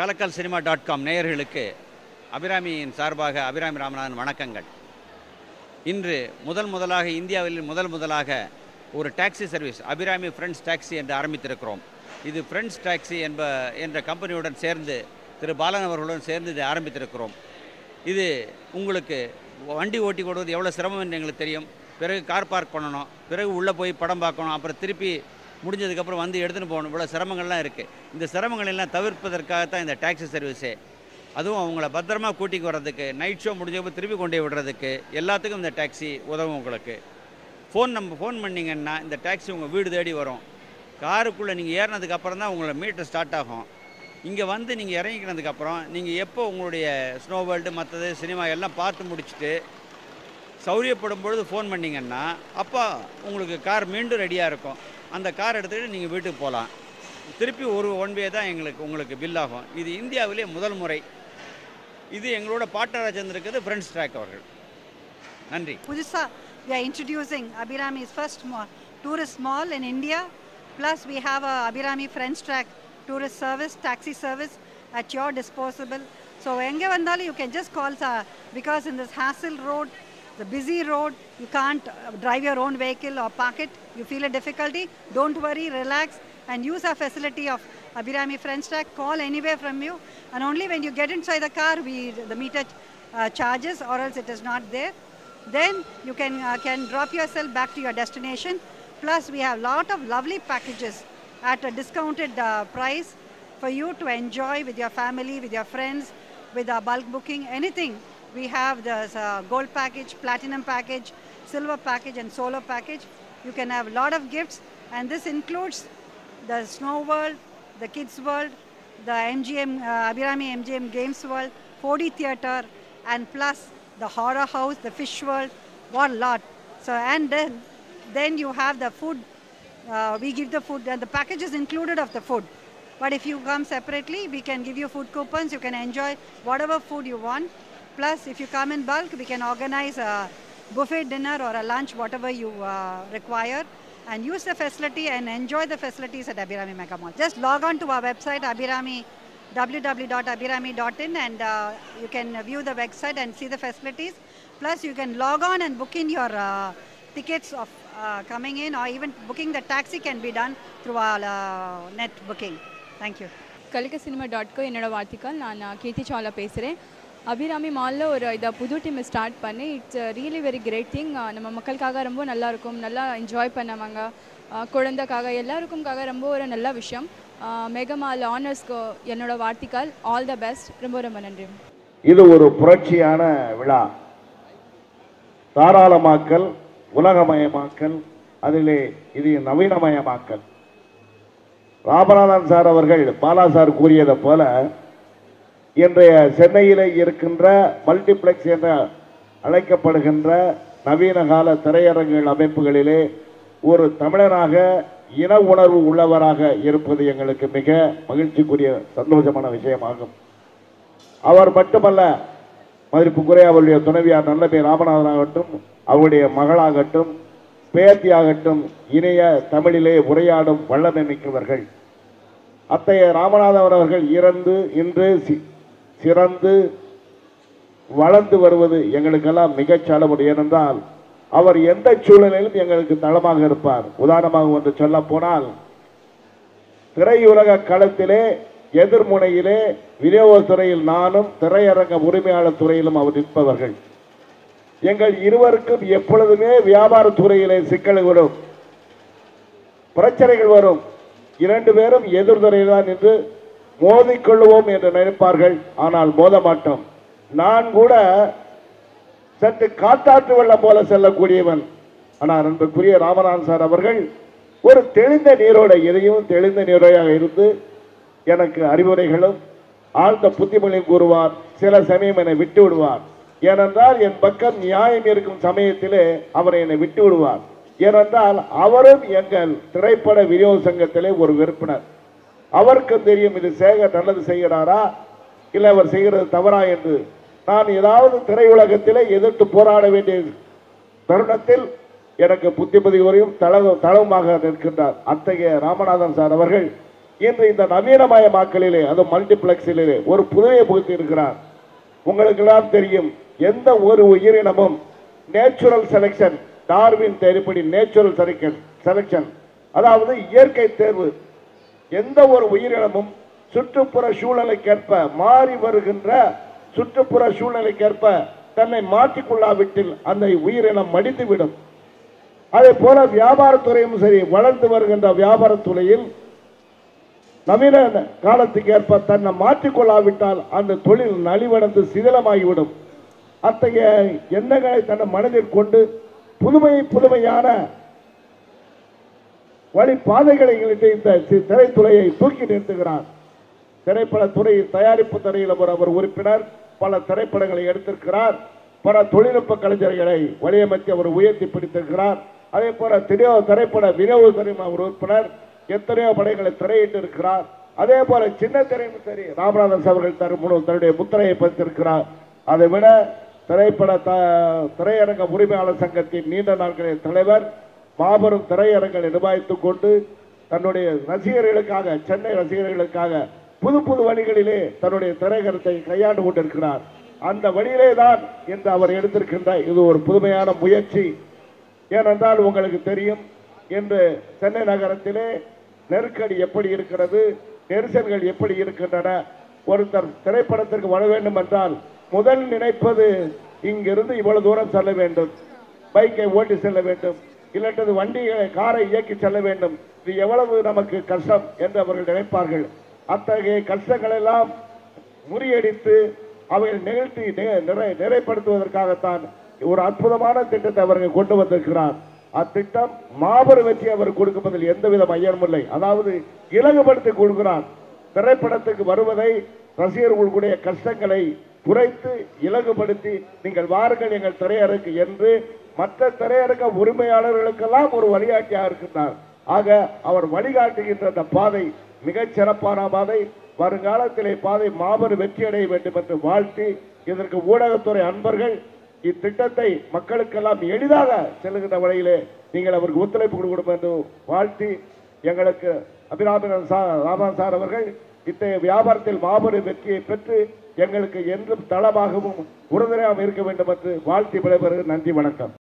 kalakalcinema.com நேயர்களுக்கு அபிராமியின் சார்பாக அபிராமி ராமநாதன் வணக்கங்கள். இன்று முதலாக இந்தியாவில் முதலாக ஒரு taxi service Abirami friends taxi என்று ஆரம்பித்திருக்கிறோம். இது ஃப்ரெண்ட்ஸ் டாக்ஸி என்ற கம்பெனியுடன் சேர்ந்து திரு பாலன் அவர்களுடன் சேர்ந்து இதை ஆரம்பித்திருக்கிறோம். இது உங்களுக்கு வண்டி ஓட்டி கொடுவது எவ்வளோ சிரமம் என்று எங்களுக்கு தெரியும். பிறகு கார் பார்க் பண்ணணும், பிறகு உள்ளே போய் படம் பார்க்கணும், அப்புறம் திருப்பி முடிஞ்சதுக்கப்புறம் வந்து எடுத்துகிட்டு போகணும். இவ்வளோ சிரமங்கள்லாம் இருக்குது. இந்த சிரமங்களெல்லாம் தவிர்ப்பதற்காகத்தான் இந்த டாக்ஸி சர்வீஸே. அதுவும் அவங்கள பத்திரமா கூட்டிக்கு வர்றதுக்கு, நைட் ஷோ முடிஞ்சப்போ திருப்பி கொண்டு விடுறதுக்கு எல்லாத்துக்கும் இந்த டாக்ஸி உதவும். உங்களுக்கு ஃபோன் பண்ணிங்கன்னா இந்த டாக்ஸி உங்கள் வீடு தேடி வரும். காருக்குள்ளே நீங்கள் ஏறினதுக்கப்புறம் தான் உங்களை மீட்டர் ஸ்டார்ட் ஆகும். இங்கே வந்து நீங்கள் இறங்கிக்கினதுக்கப்புறம் நீங்கள் எப்போ உங்களுடைய ஸ்னோ வேர்ல்டு மற்றது சினிமா எல்லாம் பார்த்து முடிச்சுட்டு சௌரியப்படும் பொழுது ஃபோன் பண்ணிங்கன்னா அப்போ உங்களுக்கு கார் மீண்டும் ரெடியாக இருக்கும். அந்த கார் எடுத்துகிட்டு நீங்கள் வீட்டுக்கு போகலாம். திருப்பி ஒன் வே தான் உங்களுக்கு பில் ஆகும். இது இந்தியாவிலே முதல் முறை. இது எங்களோட பார்ட்னராக சேர்ந்திருக்கிறது ஃப்ரெண்ட்ஸ் ட்ராக் அவர்கள். நன்றி. புதுசாக we are introducing Abhirami's first tourist mall in India. Plus we have a Abhirami Friends Track tourist service, taxi service at your disposal. So enga vandalu you can just call because in this hassle road, the busy road, you can't drive your own vehicle or park it. You feel a difficulty, don't worry, relax and use our facility of Abhirami Friends Track. Call anywhere from you, and only when you get inside the car the meter charges, or else it is not there. Then you can drop yourself back to your destination. Plus we have lot of lovely packages at a discounted price for you to enjoy with your family, with your friends, with our bulk booking, anything. We have the gold package, platinum package, silver package and solar package. You can have a lot of gifts, and this includes the Snow World, the Kids World, the MGM, Abhirami MGM Games World, 4D Theatre, and plus the Horror House, the Fish World, what lot. So and then you have the food. We give the food, and the package is included of the food. But if you come separately, we can give you food coupons. You can enjoy whatever food you want. Plus, if you come in bulk, we can organize a buffet dinner or a lunch, whatever you require, and use the facility and enjoy the facilities at Abhirami Mega Mall. Just log on to our website, www.abhirami.in, and you can view the website and see the facilities. Plus, you can log on and book in your tickets of coming in, or even booking the taxi can be done through our net booking. Thank you. kalakalcinema.com என்னோட வாழ்த்துக்கள். நான் கீர்த்தி சாவ்லா பேசுகிறேன். அபிராமி மாலில் ஒரு இதை புது team start பண்ணி it's really very great thing. நம்ம மக்களுக்காக ரொம்ப நல்லா இருக்கும், நல்லா என்ஜாய் பண்ணுவாங்க, குழந்தைக்காக எல்லாருக்கும்காக ரொம்ப ஒரு நல்ல விஷயம். மெகா மால் ஆனர்ஸ்க்கு என்னோட வாழ்த்துக்கள். All the best. ரொம்ப நன்றி. இது ஒரு புரட்சியான விழா. தாராளமாக்கல், உலகமயமாக்கல், அதிலே இது நவீனமயமாக்கல். ராமநாதன் சார் அவர்கள் பாலா சார் கூறியதை போல இன்றைய சென்னையில் இருக்கின்ற மல்டிப்ளெக்ஸ் என்ற அழைக்கப்படுகின்ற நவீன கால திரையரங்குகள் அமைப்புகளிலே ஒரு தமிழனாக இன உணர்வு உள்ளவராக இருப்பது எங்களுக்கு மிக மகிழ்ச்சிக்குரிய சந்தோஷமான விஷயமாகும். அவர் மட்டுமல்ல, மதிப்புக்குரிய அவருடைய துணைவியார் நல்லபே ராமநாதன் ஆகட்டும், அவருடைய மகளாகட்டும், பேத்தியாகட்டும், இணைய தமிழிலே உரையாடும் வல்லமை மிக்கவர்கள். அத்தைய ராமநாதன் அவர்கள் இன்று சிறந்து வளர்ந்து வருவது எங்களுக்கெல்லாம் மிகச்சளவு. ஏனென்றால் அவர் எந்த சூழலிலும் எங்களுக்கு தளமாக இருப்பார். உதாரணமாக ஒன்று சொல்ல போனால், திரையுலக களத்திலே எதிர்முனையிலே விநியோகத்துறையில் நானும், திரையரங்க உரிமையாளர் துறையிலும் அவர் நிற்பவர்கள். எங்கள் இருவருக்கும் எப்பொழுதுமே வியாபாரத்துறையிலே சிக்கல் வரும், பிரச்சனைகள் வரும். இரண்டு பேரும் எதிர்துறையில் தான் நின்று மோதிக்கொள்வோம் என்று நினைப்பார்கள். ஆனால் மோத மாட்டோம். நான் கூட சற்று காட்டாற்று வெள்ளம் போல செல்லக்கூடியவன். ஆனால் அன்புக்குரிய ராமநாதன் சார் அவர்கள் ஒரு தெளிந்த நீரோடை, எதையும் தெளிந்த நீரோடையாக இருந்து எனக்கு அறிவுரைகளும் ஆழ்ந்த புத்திமொழியும் கூறுவார். சில சமயம் என்னை விட்டு விடுவார். ஏனென்றால் என் பக்கம் நியாயம் இருக்கும் சமயத்திலே அவரை என்னை விட்டு விடுவார். ஏனென்றால் அவரும் எங்கள் திரைப்பட விநியோக சங்கத்திலே ஒரு விருப்பினர். அவருக்கும் தெரியும் இது நல்லது செய்கிறாரா இல்லை அவர் செய்கிறது தவறா என்று. நான் ஏதாவது திரையுலகத்திலே எதிர்த்து போராட வேண்டிய தருணத்தில் எனக்கு புத்திமதி உரையும் தளவுமாக நிற்கின்றார். அத்தகைய ராமநாதன் சார் அவர்கள் இன்று இந்த நவீனமயமாக்கலிலே அது மல்டிபிளெக்ஸிலே ஒரு புதுமையை புகுத்தி இருக்கிறார். உங்களுக்கு எல்லாம் தெரியும், எந்த ஒரு உயிரினமும் நேச்சுரல் செலெக்ஷன், டார்வின் தேர்வுப்படி நேச்சுரல் செலெக்ஷன், அதாவது இயற்கை தேர்வு, எந்த ஒரு உயிரினமும் சுற்றுப்புற சூழ்நிலைக்கேற்ப மாறி வருகின்ற சுற்றுப்புற சூழ்நிலைக்கேற்ப தன்னை மாற்றிக்கொள்ளாவிட்டில் அந்த உயிரினம் மடிந்துவிடும். அதே போல வியாபாரத்துறையும் சரி, வளர்ந்து வருகின்ற வியாபாரத்துறையில் நவீன காலத்துக்கு ஏற்ப தன்னை மாற்றிக்கொள்ளாவிட்டால் அந்த தொழில் நலிவடைந்து சிதிலமாகிவிடும். அத்தகைய எண்ணங்களை தன்னை மனதில் கொண்டு புதுமையான வழி பாதைகளை இந்த திரைத்துறையை தூக்கி நிறுத்துகிறார். திரைப்படத்துறை தயாரிப்பு துறையில் அவர் உறுப்பினர், பல திரைப்படங்களை எடுத்திருக்கிறார், பல தொழில்நுட்ப கலைஞர்களை வழியமைத்து அவர் உயர்த்தி பிடித்திருக்கிறார். அதே போல திரைப்பட வினோத துறையும் அவர் உறுப்பினர், எத்தனையோ படைகளை திரையிட்டு இருக்கிறார். அதே போல சின்ன திரையும் சரி, ராமநாதன் அவர்கள் தன்னுடைய முத்திரையை பதித்திருக்கிறார். அதை விட திரையரங்க உரிமையாளர் சங்கத்தின் நீண்ட நாட்களின் தலைவர், மாபெரும் திரையரங்களை நிர்வாகித்துக் கொண்டு தன்னுடைய ரசிகர்களுக்காக, சென்னை ரசிகர்களுக்காக புது வழிகளிலே தன்னுடைய திரைக்கருத்தை கையாண்டு கொண்டிருக்கிறார். அந்த வழியிலே தான் இன்று அவர் எடுத்திருக்கின்ற இது ஒரு புதுமையான முயற்சி. ஏனென்றால் உங்களுக்கு தெரியும், இன்று சென்னை நகரத்திலே நெருக்கடி எப்படி இருக்கிறது, நெரிசல்கள் எப்படி இருக்கின்றன. ஒருத்தர் திரைப்படத்திற்கு வர வேண்டும் என்றால் முதல் நினைப்பது இங்கிருந்து இவ்வளவு தூரம் செல்ல வேண்டும், பைக்கை ஓட்டி செல்ல வேண்டும், இல்லாட்டது வண்டிகளை காரை இயக்கி செல்ல வேண்டும், இது எவ்வளவு நமக்கு கஷ்டம் என்று அவர்கள் நினைப்பார்கள். அத்தகைய கஷ்டங்கள் எல்லாம் முறியடித்து அவைகள் நிகழ்த்தி நிறைப்படுத்துவதற்காகத்தான் ஒரு அற்புதமான திட்டத்தை அவர்கள் கொண்டு வந்திருக்கிறார். அத்திட்டம் மாபெரும் வெற்றி அவர் கொடுப்பதில் எந்தவித ஐயமும் இல்லை. அதாவது இலகுபடுத்தி கொடுக்கிறார். திரைப்படத்துக்கு வருவதை ரசிகர்களுடைய கஷ்டங்களை குறைத்து இலகுபடுத்தி நீங்கள் வாருங்கள் எங்கள் திரையரங்கு என்று மற்ற திரையரங்க உரிமையாளர்களுக்கெல்லாம் ஒரு வழிகாட்டியாக இருக்கின்றார். ஆக அவர் வழிகாட்டுகின்ற அந்த பாதை மிகச் சிறப்பான பாதை. வருங்காலத்திலே பாதை மாபெரும் வெற்றி அடைய வேண்டும் என்று வாழ்த்தி, இதற்கு ஊடகத்துறை அன்பர்கள் இத்திட்டத்தை மக்களுக்கெல்லாம் எளிதாக செல்லுகின்ற வழியிலே நீங்கள் அவருக்கு ஒத்துழைப்பு கொடுக்கணும் என்று வாழ்த்தி, எங்களுக்கு ராமன் சார் அவர்கள் இத்தகைய வியாபாரத்தில் மாபெரும் வெற்றியை பெற்று எங்களுக்கு என்றும் தளமாகவும் உறுதுணையாகவும் இருக்க வேண்டும் என்று வாழ்த்தி விடைபெறுகிறேன். நன்றி, வணக்கம்.